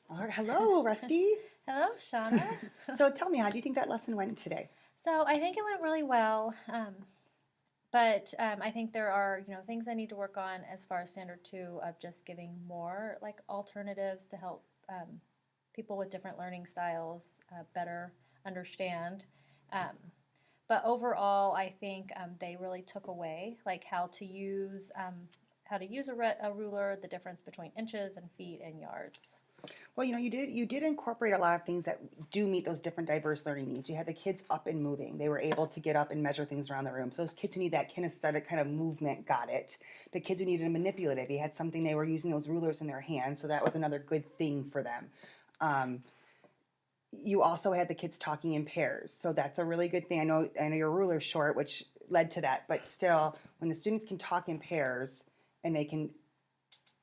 All right. Hello, Rusty. Hello, Shauna. So tell me, how do you think that lesson went today? So I think it went really well, but I think there are things I need to work on as far as standard two of just giving more like alternatives to help people with different learning styles better understand. Um, but overall, I think they really took away like how to use a ruler, the difference between inches and feet and yards. Well, you did incorporate a lot of things that do meet those different diverse learning needs. You had the kids up and moving. They were able to get up and measure things around the room. So those kids who need that kinesthetic kind of movement got it. The kids who needed a manipulative, you had something they were using those rulers in their hands, so that was another good thing for them. Um, you also had the kids talking in pairs, so that's a really good thing. I know your ruler's short, which led to that, but still, when the students can talk in pairs and they can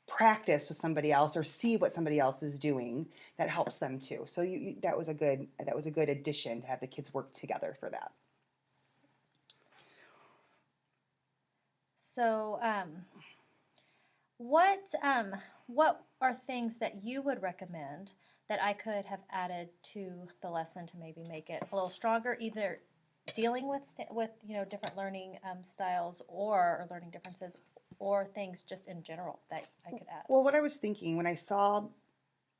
practice with somebody else or see what somebody else is doing, that helps them too. So that was a good addition to have the kids work together for that. So, what are things that you would recommend that I could have added to the lesson to maybe make it a little stronger, either dealing with different learning styles or learning differences, or things just in general that I could add? Well, what I was thinking when I saw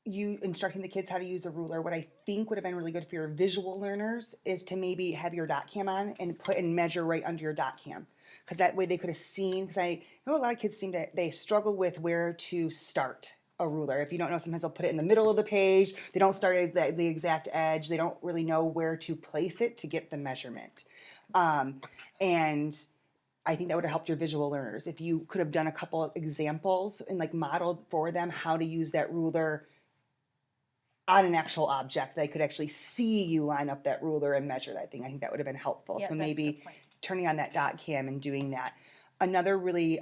you instructing the kids how to use a ruler, what I think would have been really good for your visual learners is to maybe have your dot cam on and put and measure right under your dot cam. Because that way they could have seen, because I know a lot of kids they struggle with where to start a ruler. If you don't know, sometimes they'll put it in the middle of the page. They don't start at the exact edge. They don't really know where to place it to get the measurement. Um, and I think that would have helped your visual learners if you could have done a couple of examples and like modeled for them how to use that ruler on an actual object. They could actually see you line up that ruler and measure that thing. I think that would have been helpful. Yeah, So that's a maybe good point. turning on that dot cam and doing that. Another really,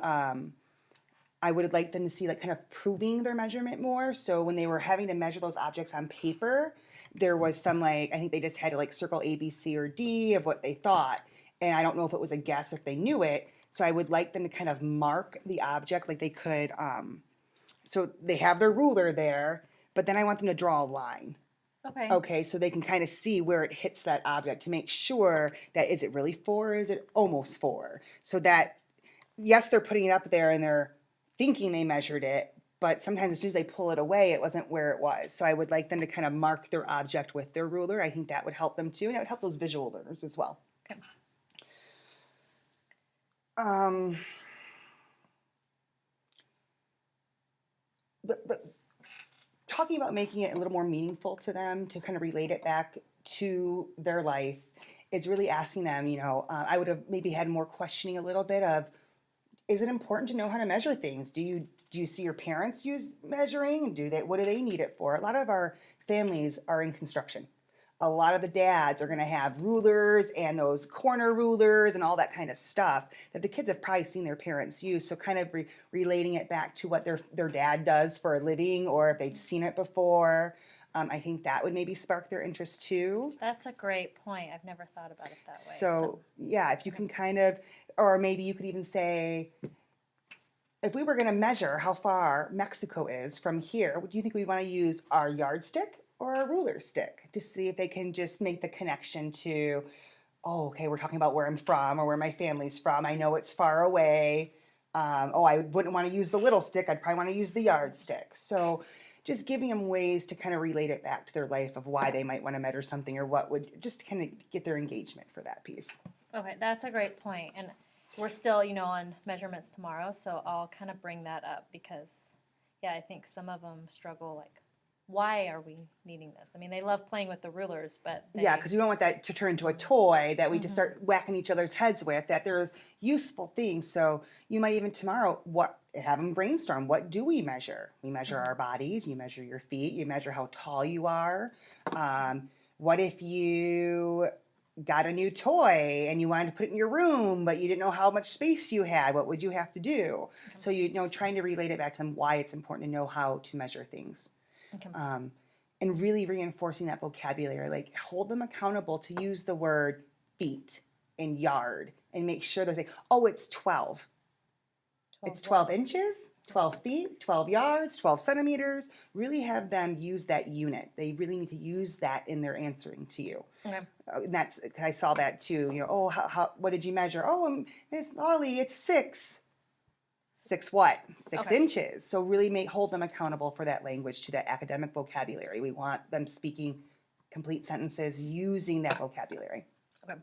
I would have liked them to see like kind of proving their measurement more. So when they were having to measure those objects on paper, there was some like, I think they just had to like circle A, B, C, or D of what they thought. And I don't know if it was a guess or if they knew it. So I would like them to kind of mark the object like they could, so they have their ruler there, but then I want them to draw a line. Okay. Okay, so they can kind of see where it hits that object to make sure that is it really four or is it almost four? So that, yes, they're putting it up there and they're thinking they measured it, but sometimes as soon as they pull it away, it wasn't where it was. So I would like them to kind of mark their object with their ruler. I think that would help them too, and that would help those visual learners as well. Okay. Um, the talking about making it a little more meaningful to them to kind of relate it back to their life is really asking them, I would have maybe had more questioning a little bit of, is it important to know how to measure things? Do you see your parents use measuring? What do they need it for? A lot of our families are in construction. A lot of the dads are going to have rulers and those corner rulers and all that kind of stuff that the kids have probably seen their parents use. So kind of relating it back to what their dad does for a living, or if they've seen it before. I think that would maybe spark their interest too. That's a great point. I've never thought about it that way. So yeah, if you can kind of, or maybe you could even say, if we were going to measure how far Mexico is from here, do you think we'd want to use our yardstick or a ruler stick to see if they can just make the connection to, oh, okay, we're talking about where I'm from or where my family's from. I know it's far away. I wouldn't want to use the little stick. I'd probably want to use the yardstick. So just giving them ways to kind of relate it back to their life of why they might want to measure something or what would just kind of get their engagement for that piece. Okay, that's a great point. And we're still, on measurements tomorrow, so I'll kind of bring that up because, yeah, I think some of them struggle like, why are we needing this? I mean, they love playing with the rulers, but Yeah, because we don't want that to turn into a toy that we just Mhm. start whacking each other's heads with, that there's useful things. So you might even tomorrow have them brainstorm. What do we measure? We measure Mhm. our bodies, you measure your feet, you measure how tall you are. What if you got a new toy and you wanted to put it in your room, but you didn't know how much space you had? What would you have to do? Okay. So trying to relate it back to them why it's important to know how to measure things. Okay. um, and really reinforcing that vocabulary. Like hold them accountable to use the word feet and yard and make sure they're saying, oh, it's 12. It's 12 12 inches, 12 feet, 12 yards, 12 centimeters. Really have them use that unit. They really need to use that in their answering to you. Okay. And that's, I saw that too. You know, oh, what did you measure? Oh, Miss Ollie, it's 6. 6 what? 6 Okay. inches. So really hold them accountable for that language, to that academic vocabulary. We want them speaking complete sentences using that vocabulary. Okay.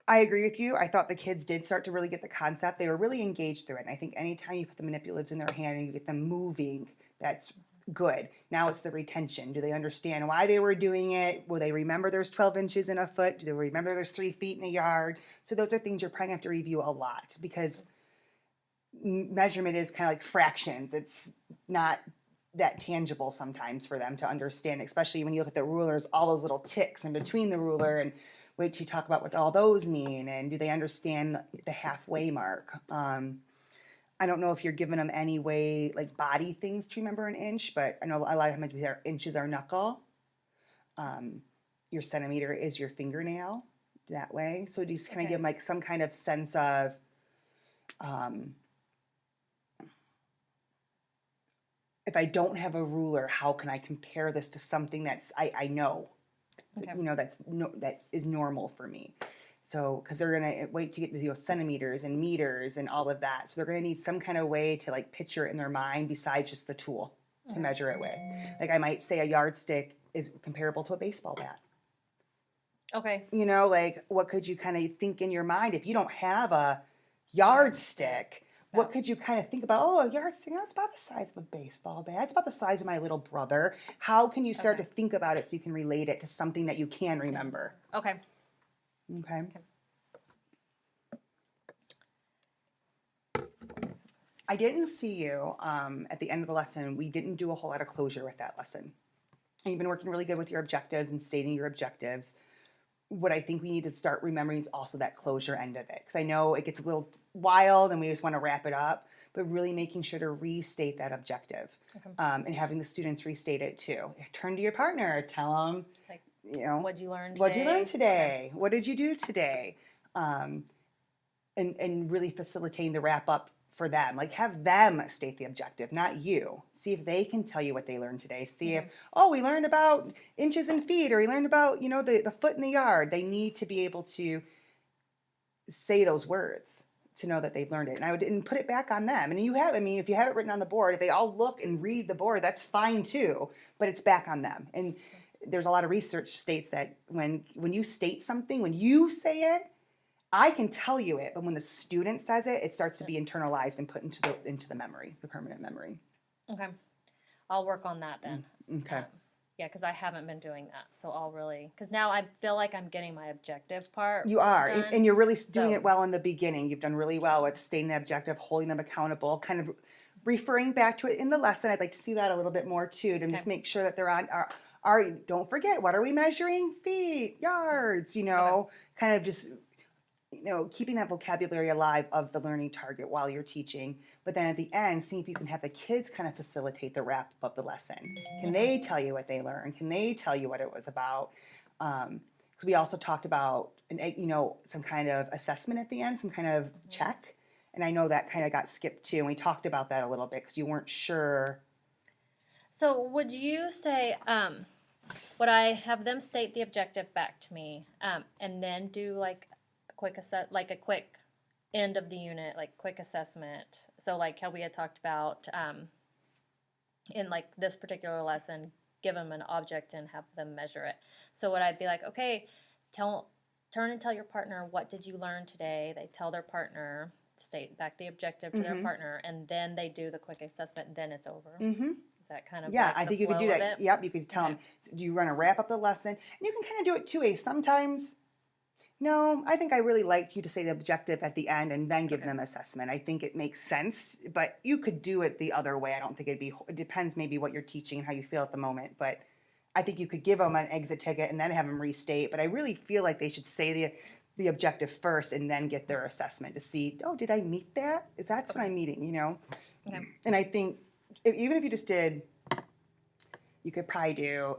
I agree with you. I thought the kids did start to really get the concept. They were really engaged through it. And I think anytime you put the manipulatives in their hand and you get them moving, that's good. Now it's the retention. Do they understand why they were doing it? Will they remember there's 12 inches in a foot? Do they remember there's 3 feet in a yard? So those are things you're probably going to have to review a lot, because measurement is kind of like fractions. It's not that tangible sometimes for them to understand, especially when you look at the rulers, all those little ticks in between the ruler, and wait till you talk about what all those mean, and do they understand the halfway mark. I don't know if you're giving them any way, like body things to remember an inch, but I know a lot of times our inches are knuckle. Your centimeter is your fingernail, that way. So just kind of give them like some kind of sense of if I don't have a ruler, how can I compare this to something that's I know, you know, that is normal for me. So, because they're gonna wait to get to centimeters and meters and all of that, so they're gonna need some kind of way to like picture it in their mind besides just the tool to measure it with. Like I might say a yardstick is comparable to a baseball bat. Okay. You know, like what could you kind of think in your mind if you don't have a yardstick? What could you kind of think about? Oh, a yardstick, that's about the size of a baseball bat. It's about the size of my little brother. How can you start to think about it so you can relate it to something that you can remember? Okay. Okay. I didn't see you at the end of the lesson. We didn't do a whole lot of closure with that lesson. And you've been working really good with your objectives and stating your objectives. What I think we need to start remembering is also that closure end of it. Because I know it gets a little wild and we just want to wrap it up, but really making sure to restate that objective and having the students restate it too. Turn to your partner, tell them, Like, you know, what'd you learn today? What'd you learn today? What did you do today? And really facilitating the wrap up for them. Like have them state the objective, not you. See if they can tell you what they learned today. See if, oh, we learned about inches and feet, or we learned about, you know, the foot in the yard. They need to be able to say those words to know that they've learned it. And I didn't put it back on them. And you have, I mean, if you have it written on the board, if they all look and read the board, that's fine too, but it's back on them. And there's a lot of research states that when you state something, when you say it, I can tell you it, but when the student says it, it starts to be internalized and put into the memory, the permanent memory. Okay. I'll work on that then. Okay. Yeah, because I haven't been doing that. So I'll really, because now I feel like I'm getting my objective part. You are, done. and you're really doing it well in the beginning. You've done really well with stating the objective, holding them accountable, kind of referring back to it in the lesson. I'd like to see that a little bit more too, to just make sure that they're on our don't forget, what are we measuring? Feet, yards, you know, kind of just, you know, keeping that vocabulary alive of the learning target while you're teaching. But then at the end, seeing if you can have the kids kind of facilitate the wrap up of the lesson. Can they tell you what they learned? Can they tell you what it was about? Because we also talked about, you know, some kind of assessment at the end, some kind of check. And I know that kind of got skipped too. And we talked about that a little bit because you weren't sure. So would you say, would I have them state the objective back to me and then do like a quick end of the unit, like quick assessment? So like how we had talked about in like this particular lesson, give them an object and have them measure it. So would I be like, okay, turn and tell your partner, what did you learn today? They tell their partner, state back the objective to their partner, and then they do the quick assessment, and then it's over. Is that kind of like I think you could do that. Yep, you could tell them, do you want to wrap up the lesson? And you can kind of do it two ways. Sometimes, no, I think I really liked you to say the objective at the end and then give them assessment. I think it makes sense, but you could do it the other way. I don't think it depends maybe what you're teaching and how you feel at the moment, but I think you could give them an exit ticket and then have them restate. But I really feel like they should say the objective first and then get their assessment to see, oh, did I meet that? That's what I'm meeting, you know? And I think even if you just did, you could probably do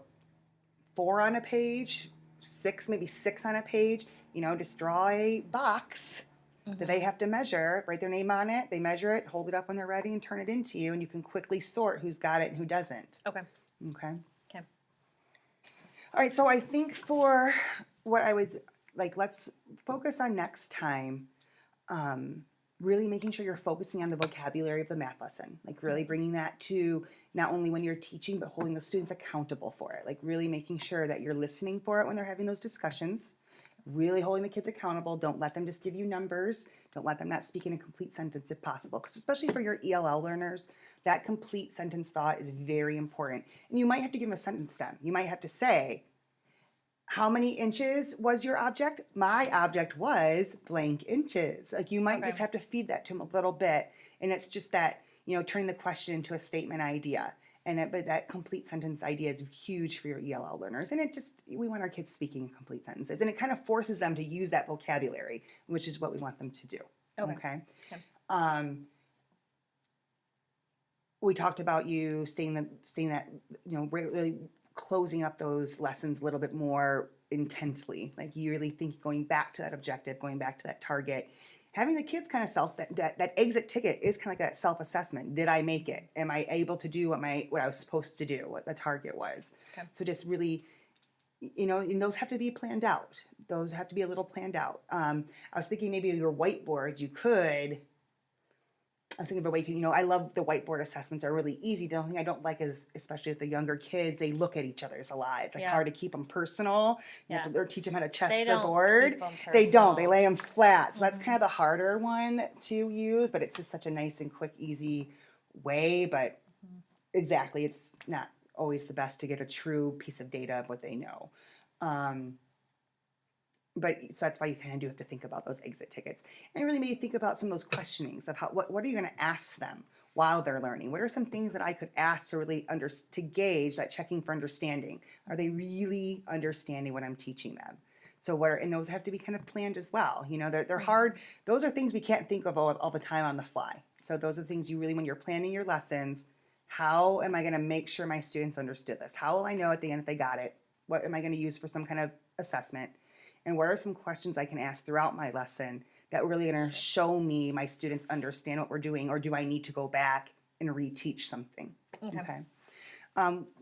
4 on a page, 6, maybe 6 on a page, just draw a box that they have to measure, write their name on it, they measure it, hold it up when they're ready, and turn it into you, and you can quickly sort who's got it and who doesn't. Okay. Okay. Okay. All right, so I think for what I would like, let's focus on next time. Really making sure you're focusing on the vocabulary of the math lesson, like really bringing that to not only when you're teaching, but holding the students accountable for it. Like really making sure that you're listening for it when they're having those discussions, really holding the kids accountable. Don't let them just give you numbers. Don't let them not speak in a complete sentence if possible, because especially for your ELL learners, that complete sentence thought is very important. And you might have to give them a sentence stem. You might have to say, how many inches was your object? My object was blank inches. Like you might just have to feed that to them a little bit. And it's just that, turning the question into a statement idea. But that complete sentence idea is huge for your ELL learners. And we want our kids speaking in complete sentences. And it kind of forces them to use that vocabulary, which is what we want them to do. Okay. We talked about you staying that, really closing up those lessons a little bit more intently. Like you really think going back to that objective, going back to that target, having the kids kind of that exit ticket is kind of like that self-assessment. Did I make it? Am I able to do what I was supposed to do, what the target was? Okay. So just really, and those have to be planned out. Those have to be a little planned out. I was thinking maybe your whiteboards, I was thinking of a way, I love the whiteboard assessments. They're really easy. The only thing I don't like is, especially with the younger kids, they look at each other's a lot. It's like hard to keep them personal. You have to teach them how to chest their board. They don't. They lay them flat. So that's kind of the harder one to use, but it's just such a nice and quick, easy way. But exactly, it's not always the best to get a true piece of data of what they know. So that's why you kind of do have to think about those exit tickets. And really maybe think about some of those questionings of what are you going to ask them while they're learning? What are some things that I could ask to really to gauge that checking for understanding? Are they really understanding what I'm teaching them? So and those have to be kind of planned as well. They're hard. Those are things we can't think of all the time on the fly. So those are things you really, when you're planning your lessons, how am I going to make sure my students understood this? How will I know at the end if they got it? What am I going to use for some kind of assessment? And what are some questions I can ask throughout my lesson that are really going to show me my students understand what we're doing, or do I need to go back and reteach something? Okay.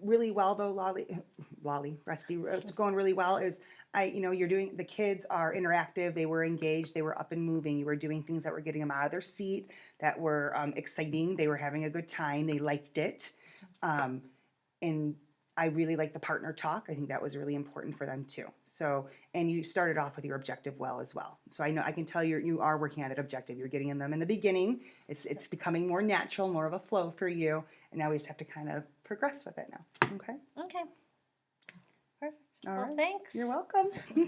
Really well though, Lolly, Rusty, it's going really well. The kids are interactive. They were engaged. They were up and moving. You were doing things that were getting them out of their seat, that were exciting. They were having a good time. They liked it. And I really like the partner talk. I think that was really important for them too. So, and you started off with your objective well as well. So I can tell you are working on that objective. You're getting them in the beginning. It's becoming more natural, more of a flow for you. And now we just have to kind of progress with it now. Okay? Okay. Perfect. All well, right. thanks. You're welcome.